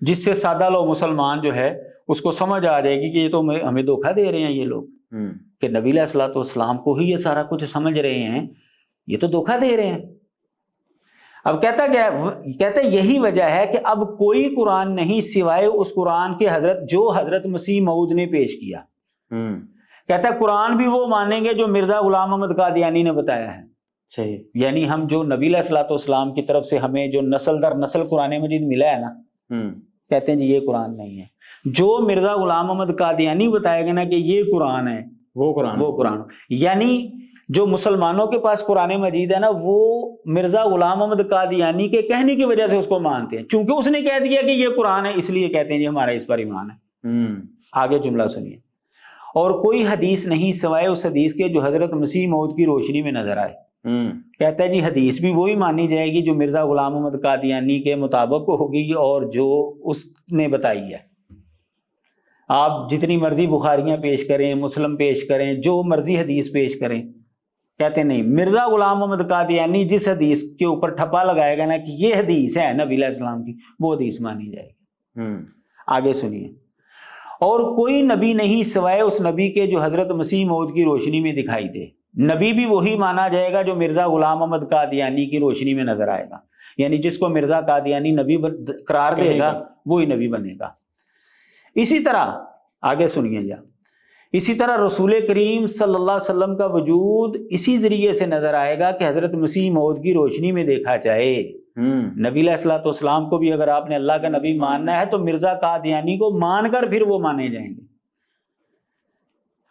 جس سے سادہ لوگ مسلمان جو ہے اس کو سمجھ آ جائے گی کہ یہ تو ہمیں دھوکہ دے رہے ہیں یہ لوگ، کہ نبی علیہ الصلوۃ والسلام کو ہی یہ سارا کچھ سمجھ رہے ہیں، یہ تو دھوکہ دے رہے ہیں۔ اب کہتا یہی وجہ ہے کہ اب کوئی قرآن نہیں سوائے اس قرآن کے جو حضرت مسیح موعود نے پیش کیا۔ کہتا ہے قرآن بھی وہ مانیں گے جو مرزا غلام احمد قادیانی نے بتایا ہے۔ صحیح، یعنی ہم جو نبی علیہ الصلوۃ والسلام کی طرف سے ہمیں جو نسل در نسل قرآن مجید ملا ہے نا، کہتے ہیں جی یہ قرآن نہیں ہے۔ جو مرزا غلام احمد قادیانی بتائے گا نا کہ یہ قرآن ہے، وہ قرآن یعنی جو مسلمانوں کے پاس قرآن مجید ہے نا، وہ مرزا غلام احمد قادیانی کے کہنے کی وجہ سے اس کو مانتے ہیں، چونکہ اس نے کہہ دیا کہ یہ قرآن ہے، اس لیے کہتے ہیں جی ہمارا اس پر ایمان ہے۔ آگے جملہ سنیے، اور کوئی حدیث نہیں سوائے اس حدیث کے جو حضرت مسیح موعود کی روشنی میں نظر آئے۔ کہتا ہے جی حدیث بھی وہی مانی جائے گی جو مرزا غلام احمد قادیانی کے مطابق ہوگی اور جو اس نے بتائی ہے۔ آپ جتنی مرضی بخاریاں پیش کریں، مسلم پیش کریں، جو مرضی حدیث پیش کریں، کہتے نہیں، مرزا غلام احمد قادیانی جس حدیث کے اوپر ٹھپا لگائے گا نا کہ یہ حدیث ہے نبی علیہ السلام کی، وہ حدیث مانی جائے گی۔ آگے سنیے، اور کوئی نبی نہیں سوائے اس نبی کے جو حضرت مسیح موعود کی روشنی میں دکھائی دے۔ نبی بھی وہی مانا جائے گا جو مرزا غلام احمد قادیانی کی روشنی میں نظر آئے گا، یعنی جس کو مرزا قادیانی نبی قرار دے گا وہی نبی بنے گا۔ اسی طرح آگے سنیے جا، اسی طرح رسول کریم صلی اللہ علیہ وسلم کا وجود اسی ذریعے سے نظر آئے گا کہ حضرت مسیح موعود کی روشنی میں دیکھا جائے۔ نبی علیہ الصلوۃ والسلام کو بھی اگر آپ نے اللہ کا نبی ماننا ہے تو مرزا قادیانی کو مان کر پھر وہ مانے جائیں گے۔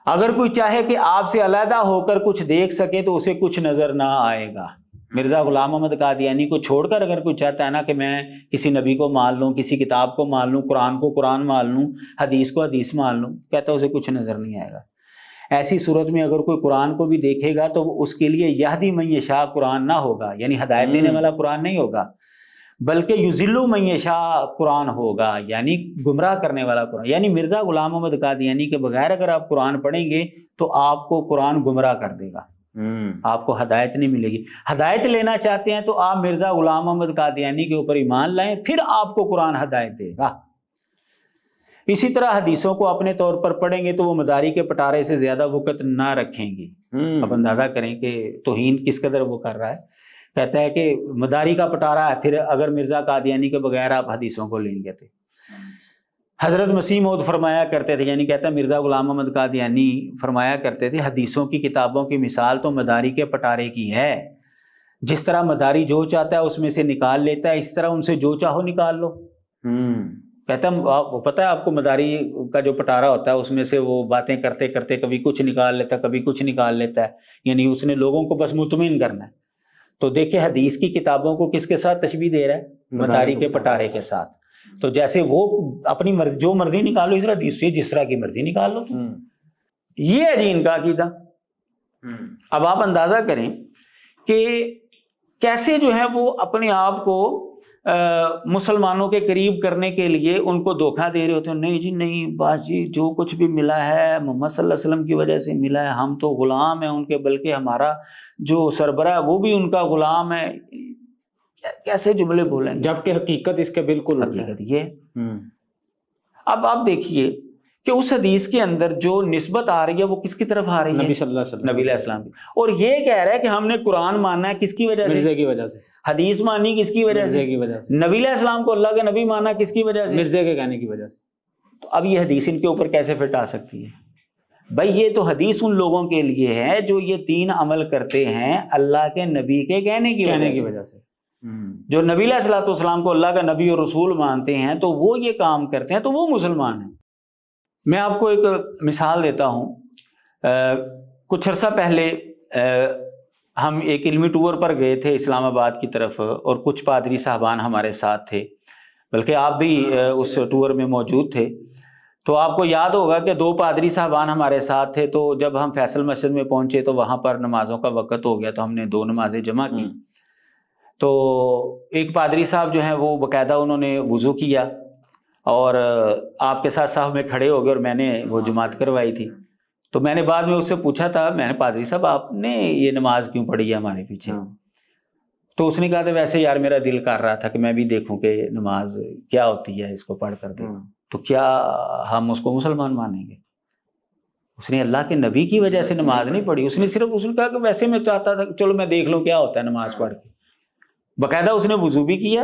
اگر کوئی چاہے کہ آپ سے علیحدہ ہو کر کچھ دیکھ سکے تو اسے کچھ نظر نہ آئے گا۔ مرزا غلام احمد قادیانی کو چھوڑ کر اگر کوئی چاہتا ہے نا کہ میں کسی نبی کو مان لوں، کسی کتاب کو مان لوں، قرآن کو قرآن مان لوں، حدیث کو حدیث مان لوں، کہتا ہے اسے کچھ نظر نہیں آئے گا۔ ایسی صورت میں اگر کوئی قرآن کو بھی دیکھے گا تو اس کے لیے یہدی من یشاء قرآن نہ ہوگا، یعنی ہدایت دینے والا قرآن نہیں ہوگا، بلکہ یضل من یشاء قرآن ہوگا، یعنی گمراہ کرنے والا قرآن۔ یعنی مرزا غلام احمد قادیانی کے بغیر اگر آپ قرآن پڑھیں گے تو آپ کو قرآن گمراہ کر دے گا، آپ کو ہدایت نہیں ملے گی۔ ہدایت لینا چاہتے ہیں تو آپ مرزا غلام احمد قادیانی کے اوپر ایمان لائیں، پھر آپ کو قرآن ہدایت دے گا۔ اسی طرح حدیثوں کو اپنے طور پر پڑھیں گے تو وہ مداری کے پٹارے سے زیادہ وقت نہ رکھیں گے۔ اب اندازہ کریں کہ توہین کس قدر وہ کر رہا ہے۔ کہتا ہے کہ مداری کا پٹارا ہے، پھر اگر مرزا قادیانی کے بغیر آپ حدیثوں کو لیں گے تو حضرت مسیح موعود فرمایا کرتے تھے، یعنی کہتا ہے مرزا غلام احمد قادیانی فرمایا کرتے تھے حدیثوں کی کتابوں کی مثال تو مداری کے پٹارے کی ہے، جس طرح مداری جو چاہتا ہے اس میں سے نکال لیتا ہے، اس طرح ان سے جو چاہو نکال لو۔ کہتا ہے پتہ ہے آپ کو مداری کا جو پٹارا ہوتا ہے اس میں سے وہ باتیں کرتے کرتے کبھی کچھ نکال لیتا ہے، کبھی کچھ نکال لیتا ہے، یعنی اس نے لوگوں کو بس مطمئن کرنا ہے۔ تو دیکھیں حدیث کی کتابوں کو کس کے ساتھ تشبیہ دے رہا ہے؟ مداری کے پٹارے کے ساتھ۔ تو جیسے وہ اپنی جو مرضی نکالو، اس طرح حدیث سے جس طرح کی مرضی نکال لو۔ یہ ہے جی ان کا عقیدہ۔ اب آپ اندازہ کریں کہ کیسے جو ہے وہ اپنے آپ کو مسلمانوں کے قریب کرنے کے لیے ان کو دھوکہ دے رہے ہوتے ہیں۔ نہیں جی نہیں، بس جی جو کچھ بھی ملا ہے محمد صلی اللہ علیہ وسلم کی وجہ سے ملا ہے، ہم تو غلام ہیں ان کے، بلکہ ہمارا جو سربراہ ہے وہ بھی ان کا غلام ہے۔ کیسے جملے بولیں گے، جبکہ حقیقت اس کے بالکل حقیقت یہ ہے۔ اب آپ دیکھیے کہ اس حدیث کے اندر جو نسبت آ رہی ہے وہ کس کی طرف آ رہی ہے؟ نبی صلی اللہ علیہ وسلم، نبی علیہ السلام کی۔ اور یہ کہہ رہا ہے کہ ہم نے قرآن ماننا ہے کس کی وجہ سے؟ مرزے کی وجہ سے۔ حدیث مانی کس کی وجہ سے؟ مرزے کی وجہ سے۔ نبی علیہ السلام کو اللہ کا نبی مانا کس کی وجہ سے؟ مرزے کے کہنے کی وجہ سے۔ تو اب یہ حدیث ان کے اوپر کیسے فٹ آ سکتی ہے؟ بھائی یہ تو حدیث ان لوگوں کے لیے ہے جو یہ تین عمل کرتے ہیں اللہ کے نبی کے کہنے کی وجہ سے۔ جو نبی علیہ الصلوۃ والسلام کو اللہ کا نبی اور رسول مانتے ہیں تو وہ یہ کام کرتے ہیں تو وہ مسلمان ہیں۔ میں آپ کو ایک مثال دیتا ہوں۔ کچھ عرصہ پہلے ہم ایک علمی ٹور پر گئے تھے اسلام آباد کی طرف، اور کچھ پادری صاحبان ہمارے ساتھ تھے، بلکہ آپ بھی اس ٹور میں موجود تھے۔ تو آپ کو یاد ہوگا کہ 2 پادری صاحبان ہمارے ساتھ تھے۔ تو جب ہم فیصل مسجد میں پہنچے تو وہاں پر نمازوں کا وقت ہو گیا، تو ہم نے 2 نمازیں جمع کی۔ تو ایک پادری صاحب جو ہیں وہ باقاعدہ انہوں نے وضو کیا اور آپ کے ساتھ صاحب میں کھڑے ہو گئے، اور میں نے وہ جماعت کروائی تھی۔ تو میں نے بعد میں اس سے پوچھا تھا، میں نے پادری صاحب آپ نے یہ نماز کیوں پڑھی ہے ہمارے پیچھے؟ تو اس نے کہا تھا ویسے یار میرا دل کر رہا تھا کہ میں بھی دیکھوں کہ نماز کیا ہوتی ہے، اس کو پڑھ کر دیکھوں تو کیا ہم اس کو مسلمان مانیں گے؟ اس نے اللہ کے نبی کی وجہ سے نماز نہیں پڑھی، اس نے کہا کہ ویسے میں چاہتا تھا چلو میں دیکھ لوں کیا ہوتا ہے نماز پڑھ کے۔ باقاعدہ اس نے وضو بھی کیا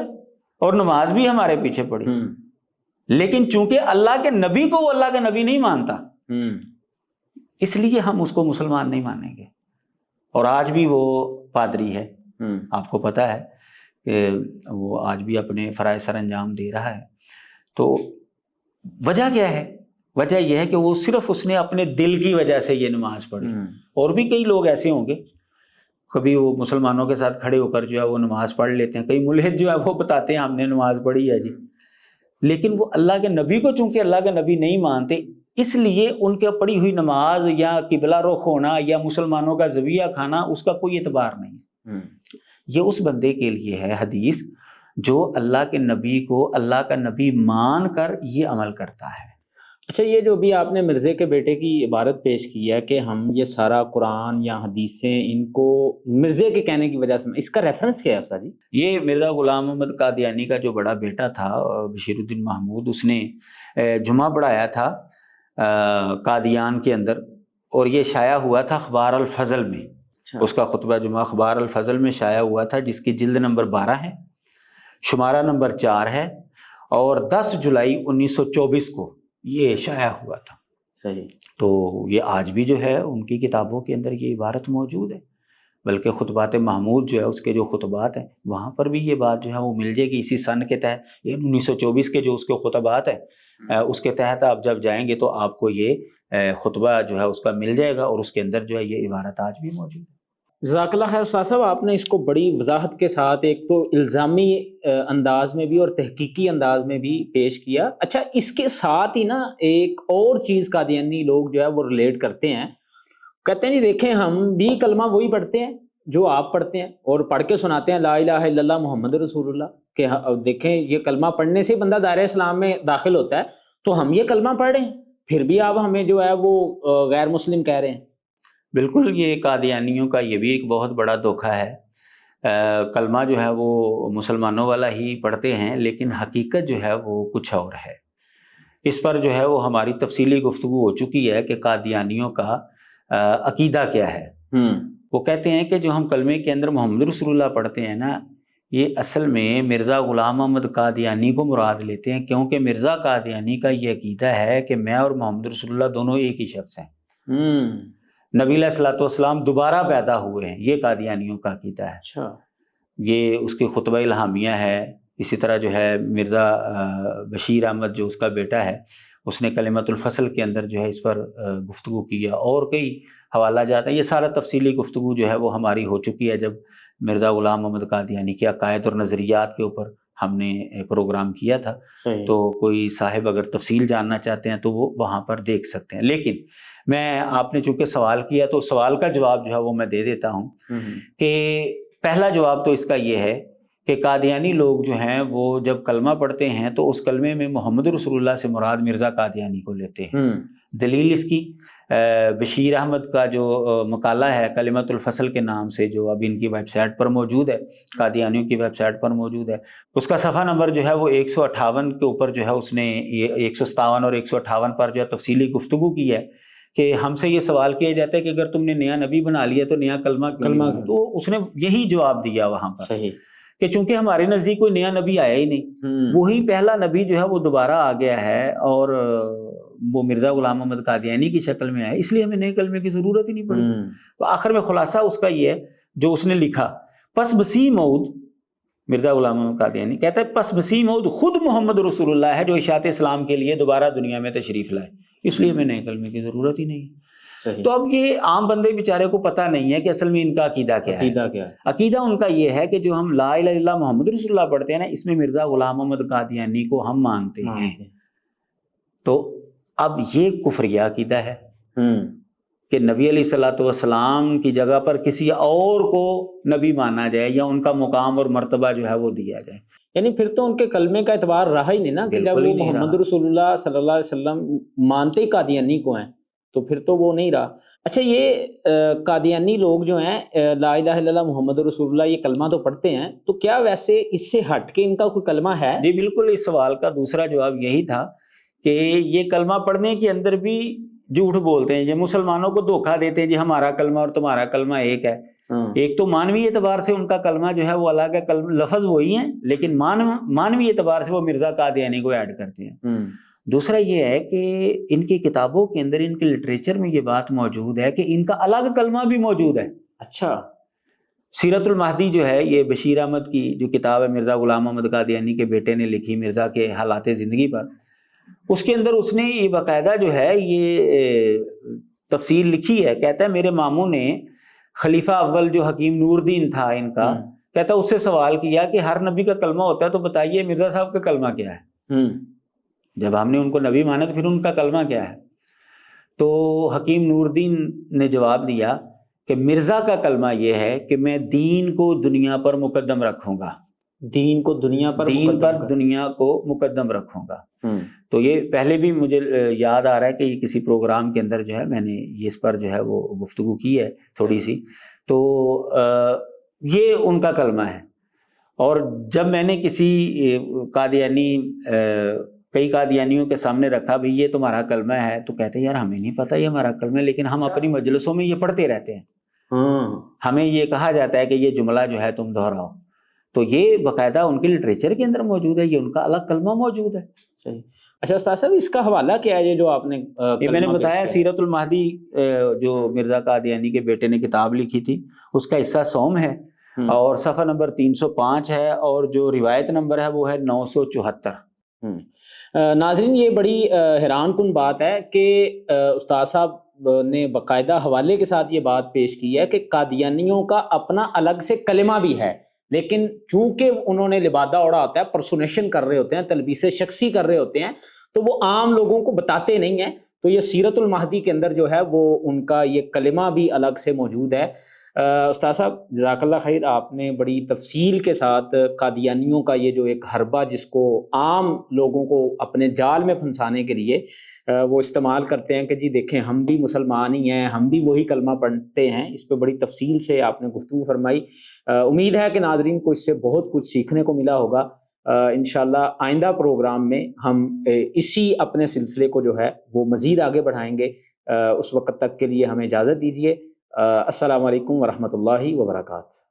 اور نماز بھی ہمارے پیچھے پڑھی، لیکن چونکہ اللہ کے نبی کو وہ اللہ کا نبی نہیں مانتا، اس لیے ہم اس کو مسلمان نہیں مانیں گے۔ اور آج بھی وہ پادری ہے، آپ کو پتہ ہے کہ وہ آج بھی اپنے فرائض سر انجام دے رہا ہے۔ تو وجہ کیا ہے؟ وجہ یہ ہے کہ وہ صرف اس نے اپنے دل کی وجہ سے یہ نماز پڑھی۔ اور بھی کئی لوگ ایسے ہوں گے، کبھی وہ مسلمانوں کے ساتھ کھڑے ہو کر جو ہے وہ نماز پڑھ لیتے ہیں۔ کئی ملحد جو ہے وہ بتاتے ہیں ہم نے نماز پڑھی ہے جی، لیکن وہ اللہ کے نبی کو چونکہ اللہ کا نبی نہیں مانتے، اس لیے ان کے پڑھی ہوئی نماز یا قبلہ رخ ہونا یا مسلمانوں کا ذبیحہ کھانا اس کا کوئی اعتبار نہیں۔ یہ اس بندے کے لیے ہے حدیث جو اللہ کے نبی کو اللہ کا نبی مان کر یہ عمل کرتا ہے۔ اچھا، یہ جو بھی آپ نے مرزے کے بیٹے کی عبارت پیش کی ہے کہ ہم یہ سارا قرآن یا حدیثیں ان کو مرزے کے کہنے کی وجہ سے، اس کا ریفرنس کیا ہے استاد جی؟ یہ مرزا غلام احمد قادیانی کا جو بڑا بیٹا تھا بشیر الدین محمود، اس نے جمعہ پڑھایا تھا قادیان کے اندر، اور یہ شائع ہوا تھا اخبار الفضل میں۔ اس کا خطبہ جمعہ اخبار الفضل میں شائع ہوا تھا، جس کی جلد نمبر 12 ہے، شمارہ نمبر 4 ہے، اور 10 جولائی 1924 کو یہ شائع ہوا تھا. صحیح. تو یہ آج بھی جو ہے ان کی کتابوں کے اندر یہ عبارت موجود ہے، بلکہ خطبات محمود جو ہے اس کے جو خطبات ہیں وہاں پر بھی یہ بات جو ہے وہ مل جائے گی. اسی سن کے تحت 1924 کے جو اس کے خطبات ہیں اس کے تحت آپ جب جائیں گے تو آپ کو یہ خطبہ جو ہے اس کا مل جائے گا، اور اس کے اندر جو ہے یہ عبارت آج بھی موجود ہے. جزاک اللہ خیر استاد صاحب، آپ نے اس کو بڑی وضاحت کے ساتھ ایک تو الزامی انداز میں بھی اور تحقیقی انداز میں بھی پیش کیا. اچھا، اس کے ساتھ ہی نا ایک اور چیز قادیانی لوگ جو ہے وہ ریلیٹ کرتے ہیں، کہتے ہیں جی دیکھیں ہم بھی کلمہ وہی پڑھتے ہیں جو آپ پڑھتے ہیں، اور پڑھ کے سناتے ہیں لا الہ الا اللہ محمد رسول اللہ، کہ دیکھیں یہ کلمہ پڑھنے سے بندہ دائرہ اسلام میں داخل ہوتا ہے، تو ہم یہ کلمہ پڑھ رہے ہیں پھر بھی آپ ہمیں جو ہے وہ غیر مسلم کہہ رہے ہیں. بالکل، یہ قادیانیوں کا یہ بھی ایک بہت بڑا دھوکہ ہے. کلمہ جو ہے وہ مسلمانوں والا ہی پڑھتے ہیں، لیکن حقیقت جو ہے وہ کچھ اور ہے. اس پر جو ہے وہ ہماری تفصیلی گفتگو ہو چکی ہے کہ قادیانیوں کا عقیدہ کیا ہے. وہ کہتے ہیں کہ جو ہم کلمے کے اندر محمد رسول اللہ پڑھتے ہیں نا، یہ اصل میں مرزا غلام احمد قادیانی کو مراد لیتے ہیں، کیونکہ مرزا قادیانی کا یہ عقیدہ ہے کہ میں اور محمد رسول اللہ دونوں ایک ہی شخص ہیں. نبی علیہ الصلوۃ والسلام دوبارہ پیدا ہوئے ہیں، یہ قادیانیوں کا عقیدہ ہے. اچھا، یہ اس کی خطبہ الہامیہ ہے. اسی طرح جو ہے مرزا بشیر احمد جو اس کا بیٹا ہے، اس نے کلمۃ الفصل کے اندر جو ہے اس پر گفتگو کی ہے، اور کئی حوالہ جات ہیں. یہ سارا تفصیلی گفتگو جو ہے وہ ہماری ہو چکی ہے جب مرزا غلام محمد قادیانی کے عقائد اور نظریات کے اوپر ہم نے پروگرام کیا تھا. تو کوئی صاحب اگر تفصیل جاننا چاہتے ہیں تو وہ وہاں پر دیکھ سکتے ہیں. لیکن میں آپ نے چونکہ سوال کیا تو سوال کا جواب جو ہے وہ میں دے دیتا ہوں کہ پہلا جواب تو اس کا یہ ہے کہ قادیانی لوگ جو ہیں وہ جب کلمہ پڑھتے ہیں تو اس کلمے میں محمد رسول اللہ سے مراد مرزا قادیانی کو لیتے ہیں. دلیل اس کی بشیر احمد کا جو مقالہ ہے کلمۃ الفصل کے نام سے، جو اب ان کی ویب سائٹ پر موجود ہے، قادیانیوں کی ویب سائٹ پر موجود ہے، اس کا صفحہ نمبر جو ہے وہ 158 کے اوپر جو ہے اس نے یہ 157 اور 158 پر جو ہے تفصیلی گفتگو کی ہے کہ ہم سے یہ سوال کیا جاتا ہے کہ اگر تم نے نیا نبی بنا لیا تو نیا کلمہ تو اس نے یہی جواب دیا وہاں پر. صحیح. کہ چونکہ ہمارے نزدیک کوئی نیا نبی آیا ہی نہیں، وہی پہلا نبی جو ہے وہ دوبارہ آ گیا ہے اور وہ مرزا غلام احمد قادیانی کی شکل میں آیا، اس لیے ہمیں نئے کلمے کی ضرورت ہی نہیں پڑی. تو آخر میں خلاصہ اس کا یہ ہے جو اس نے لکھا، پس مسیح موعود مرزا غلام احمد قادیانی کہتا ہے پس مسیح موعود خود محمد رسول اللہ ہے جو اشاعت اسلام کے لیے دوبارہ دنیا میں تشریف لائے، اس لیے ہمیں نئے کلمے کی ضرورت ہی نہیں. تو اب یہ عام بندے بیچارے کو پتہ نہیں ہے کہ اصل میں ان کا عقیدہ کیا ہے. عقیدہ ان کا یہ ہے کہ جو ہم لا الہ الا اللہ محمد رسول اللہ پڑھتے ہیں نا، اس میں مرزا غلام احمد قادیانی کو ہم مانتے ہیں. تو اب یہ کفریہ عقیدہ ہے کہ نبی علیہ الصلوۃ والسلام کی جگہ پر کسی اور کو نبی مانا جائے یا ان کا مقام اور مرتبہ جو ہے وہ دیا جائے. یعنی پھر تو ان کے کلمے کا اعتبار رہا ہی نہیں نا، کہ جب وہ محمد رسول اللہ صلی اللہ علیہ وسلم مانتے ہی قادیانی کو ہیں تو پھر تو وہ نہیں رہا. اچھا، یہ قادیانی لوگ جو ہیں لا الہ الا اللہ محمد رسول اللہ یہ کلمہ تو پڑھتے ہیں، تو کیا ویسے اس سے ہٹ کے ان کا کوئی کلمہ ہے؟ جی بالکل، اس سوال کا دوسرا جواب یہی تھا کہ یہ کلمہ پڑھنے کے اندر بھی جھوٹ بولتے ہیں، یہ مسلمانوں کو دھوکہ دیتے ہیں جی ہمارا کلمہ اور تمہارا کلمہ ایک ہے. ایک تو مانوی اعتبار سے ان کا کلمہ جو ہے وہ الگ ہے، لفظ وہی ہیں، لیکن مانوی اعتبار سے وہ مرزا قادیانی کو ایڈ کرتے ہیں. دوسرا یہ ہے کہ ان کی کتابوں کے اندر، ان کے لٹریچر میں یہ بات موجود ہے کہ ان کا الگ کلمہ بھی موجود ہے. اچھا، سیرت المہدی جو ہے یہ بشیر احمد کی جو کتاب ہے مرزا غلام احمد قادیانی کے بیٹے نے لکھی مرزا کے حالات زندگی پر، اس کے اندر اس نے یہ باقاعدہ جو ہے یہ تفصیل لکھی ہے. کہتا ہے میرے ماموں نے خلیفہ اول جو حکیم نور الدین تھا ان کا، کہتا ہے اس سے سوال کیا کہ ہر نبی کا کلمہ ہوتا ہے تو بتائیے مرزا صاحب کا کلمہ کیا ہے. جب ہم نے ان کو نبی مانا تو پھر ان کا کلمہ کیا ہے؟ تو حکیم نور الدین نے جواب دیا کہ مرزا کا کلمہ یہ ہے کہ میں دین کو دنیا پر مقدم رکھوں گا. دین کو دنیا پر دنیا کو مقدم رکھوں گا. تو یہ پہلے بھی مجھے یاد آ رہا ہے کہ یہ کسی پروگرام کے اندر جو ہے میں نے یہ اس پر جو ہے وہ گفتگو کی ہے تھوڑی سی. تو یہ ان کا کلمہ ہے. اور جب میں نے کسی قادیانی کئی قادیانیوں کے سامنے رکھا بھئی یہ تمہارا کلمہ ہے، تو کہتے ہیں یار ہمیں نہیں پتہ یہ ہمارا کلمہ ہے، لیکن ہم اپنی مجلسوں میں یہ پڑھتے رہتے ہیں، ہمیں یہ کہا جاتا ہے کہ یہ جملہ جو ہے تم دہراؤ. تو یہ باقاعدہ ان کے لٹریچر کے اندر موجود ہے، یہ ان کا الگ کلمہ موجود ہے. صحیح. اچھا استاد صاحب، اس کا حوالہ کیا ہے یہ جو آپ نے یہ میں نے بتایا سیرت المہدی جو مرزا قادیانی کے بیٹے نے کتاب لکھی تھی اس کا حصہ سوم ہے اور صفحہ نمبر 305 ہے اور جو روایت نمبر ہے وہ ہے 974۔ ناظرین یہ بڑی حیران کن بات ہے کہ استاد صاحب نے باقاعدہ حوالے کے ساتھ یہ بات پیش کی ہے کہ قادیانیوں کا اپنا الگ سے کلمہ بھی ہے، لیکن چونکہ انہوں نے لبادہ اوڑھا ہوتا ہے، پرسونیشن کر رہے ہوتے ہیں، تلبیس شخصی کر رہے ہوتے ہیں، تو وہ عام لوگوں کو بتاتے نہیں ہیں۔ تو یہ سیرت المہدی کے اندر جو ہے وہ ان کا یہ کلمہ بھی الگ سے موجود ہے۔ استاد صاحب جزاک اللہ خیر، آپ نے بڑی تفصیل کے ساتھ قادیانیوں کا یہ جو ایک حربہ جس کو عام لوگوں کو اپنے جال میں پھنسانے کے لیے وہ استعمال کرتے ہیں کہ جی دیکھیں ہم بھی مسلمان ہی ہیں، ہم بھی وہی کلمہ پڑھتے ہیں، اس پہ بڑی تفصیل سے آپ نے گفتگو فرمائی۔ امید ہے کہ ناظرین کو اس سے بہت کچھ سیکھنے کو ملا ہوگا۔ انشاءاللہ آئندہ پروگرام میں ہم اسی اپنے سلسلے کو جو ہے وہ مزید آگے بڑھائیں گے۔ اس وقت تک کے لیے ہمیں اجازت دیجیے۔ السلام علیکم ورحمۃ اللہ وبرکاتہ۔